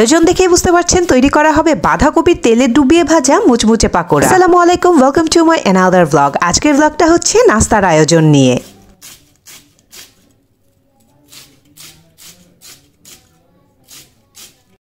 আয়োজন দেখে বুঝতে পারছেন তৈরি করা হবে বাঁধাকপির তেলে ডুবিয়ে ভাজা মুচমুচে পাকোড়া। আসসালামু আলাইকুম, welcome to my another blog. আজকের ব্লগটা হচ্ছে নাস্তার আয়োজন নিয়ে।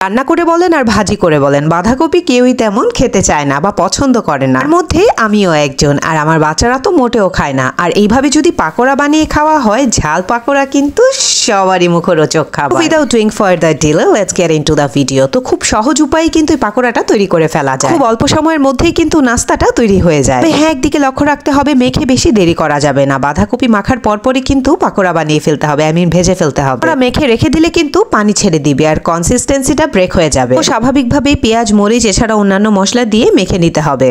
রান্না করে বলেন আর ভাজি করে বলেন, বাঁধাকপি কেউই তেমন খেতে চায় না বা পছন্দ করে না। এর মধ্যে আমিও একজন, আর আমার বাচ্চারা তো মোটেও খায় না। আর এইভাবে যদি পাকোড়া বানিয়ে খাওয়া হয়, ঝাল পাকোড়া কিন্তু সবারই মুখরোচক খাবার। Without doing further delay, let's get into the video. তো খুব সহজ উপায়ে কিন্তু এই পাকোড়াটা তৈরি করে ফেলা যায়। খুব অল্প সময়ের মধ্যেই কিন্তু নাস্তাটা তৈরি হয়ে যায়। হ্যাঁ, একদিকে লক্ষ্য রাখতে হবে মেখে বেশি দেরি করা যাবে না। বাঁধাকপি মাখার পরপরই কিন্তু পাকোড়া বানিয়ে ফেলতে হবে, ভেজে ফেলতে হবে। ওরা মেখে রেখে দিলে কিন্তু পানি ছেড়ে দিবে আর কনসিস্টেন্সিটা ব্রেক হয়ে যাবে। তো স্বাভাবিকভাবেই পেঁয়াজ, মরিচ এছাড়া অন্যান্য মশলা দিয়ে মেখে নিতে হবে।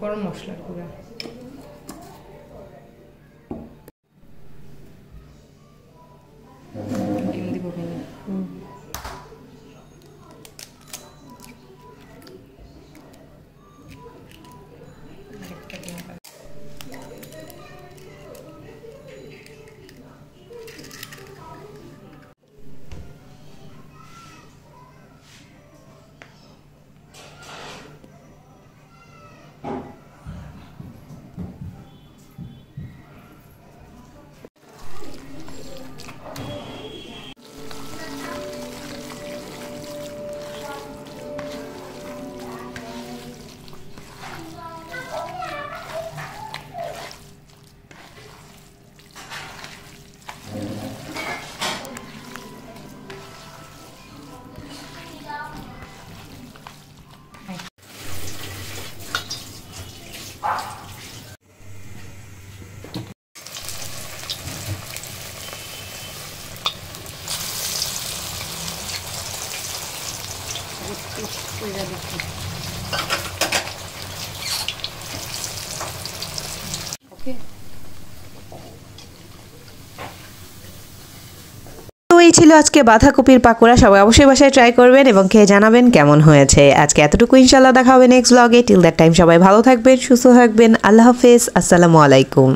গরম মশলা গুঁড়া ডিম দিব ভেঙে। তো এই ছিল আজকে বাঁধাকপির পাকোড়া। সবাই অবশ্যই বাসায় ট্রাই করবেন এবং খেয়ে জানাবেন কেমন হয়েছে। আজকে এতটুকু, ইনশাআল্লাহ দেখা হবে নেক্সট ব্লগে। টিল দ্যাট টাইম সবাই ভালো থাকবেন, সুস্থ থাকবেন। আল্লাহ হাফেজ, আসসালামু আলাইকুম।